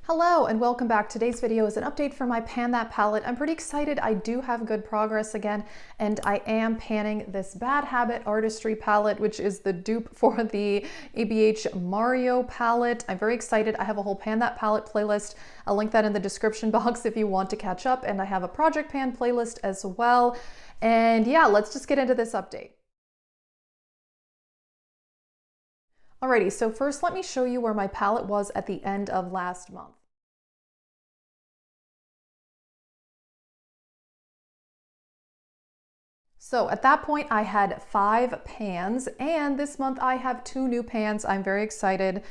Hello and welcome back. Today's video is an update for my Pan That palette. I'm pretty excited. I do have good progress again, and I am panning this Bad Habit Artistry palette, which is the dupe for the ABH Mario palette. I'm very excited. I have a whole Pan That palette playlist. I'll link that in the description box if you want to catch up, and I have a Project Pan playlist as well. And yeah, let's just get into this update. Alrighty, so first let me show you where my palette was at the end of last month. So at that point I had 5 pans, and this month I have 2 new pans. I'm very excited.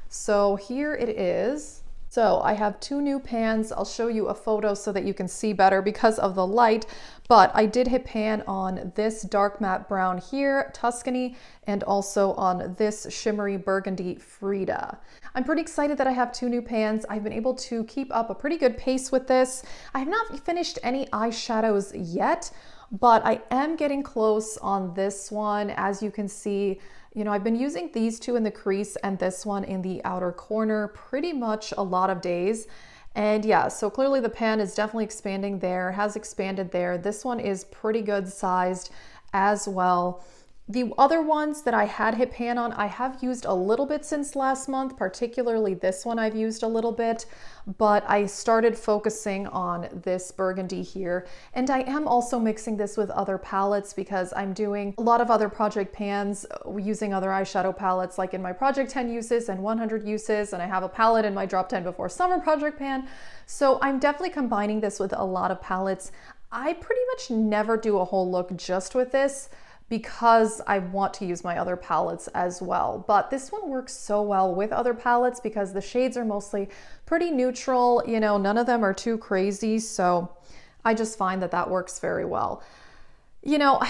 So here it is. So I have 2 new pans. I'll show you a photo so that you can see better because of the light, but I did hit pan on this dark matte brown here, Tuscany, and also on this shimmery burgundy, Frida. I'm pretty excited that I have 2 new pans. I've been able to keep up a pretty good pace with this. I have not finished any eyeshadows yet, but I am getting close on this one. As you can see, you know, I've been using these 2 in the crease and this one in the outer corner pretty much a lot of days. And yeah, so clearly the pan is definitely expanding there, has expanded there. This one is pretty good sized as well. The other ones that I had hit pan on, I have used a little bit since last month, particularly this one I've used a little bit, but I started focusing on this burgundy here. And I am also mixing this with other palettes because I'm doing a lot of other project pans using other eyeshadow palettes, like in my Project 10 uses and 100 uses, and I have a palette in my Drop 10 Before Summer project pan. So I'm definitely combining this with a lot of palettes. I pretty much never do a whole look just with this, because I want to use my other palettes as well. But this one works so well with other palettes because the shades are mostly pretty neutral, you know, none of them are too crazy. So I just find that that works very well. You know,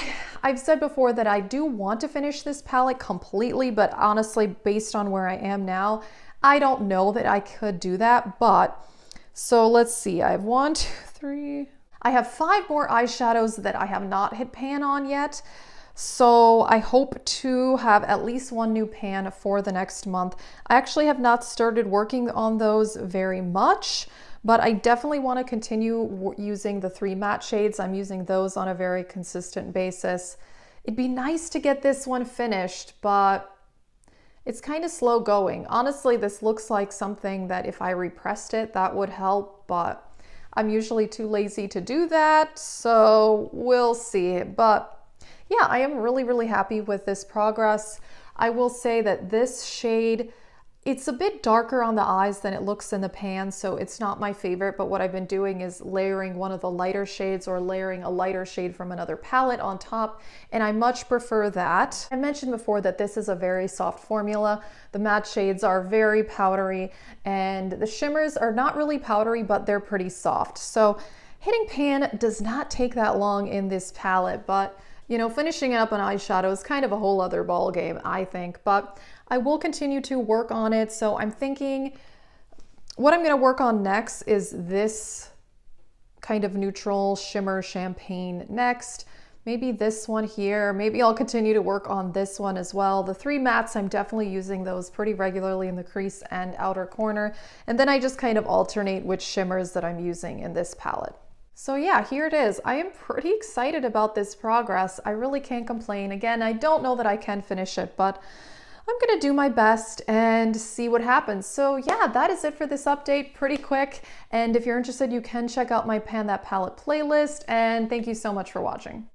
I've said before that I do want to finish this palette completely, but honestly, based on where I am now, I don't know that I could do that. But so let's see, I have 1, 2, 3, I have 5 more eyeshadows that I have not hit pan on yet. So I hope to have at least 1 new pan for the next month. I actually have not started working on those very much, but I definitely want to continue using the 3 matte shades. I'm using those on a very consistent basis. It'd be nice to get this one finished, but it's kind of slow going. Honestly, this looks like something that if I repressed it, that would help, but I'm usually too lazy to do that, so we'll see. But yeah, I am really happy with this progress. I will say that this shade, it's a bit darker on the eyes than it looks in the pan, so it's not my favorite, but what I've been doing is layering one of the lighter shades or layering a lighter shade from another palette on top, and I much prefer that. I mentioned before that this is a very soft formula. The matte shades are very powdery, and the shimmers are not really powdery, but they're pretty soft. So hitting pan does not take that long in this palette, but you know, finishing up an eyeshadow is kind of a whole other ball game, I think, but I will continue to work on it. So I'm thinking what I'm going to work on next is this kind of neutral shimmer champagne next. Maybe this one here. Maybe I'll continue to work on this one as well. The 3 mattes, I'm definitely using those pretty regularly in the crease and outer corner. And then I just kind of alternate which shimmers that I'm using in this palette. So yeah, here it is. I am pretty excited about this progress. I really can't complain. Again, I don't know that I can finish it, but I'm gonna do my best and see what happens. So yeah, that is it for this update, pretty quick. And if you're interested, you can check out my Pan That Palette playlist, and thank you so much for watching.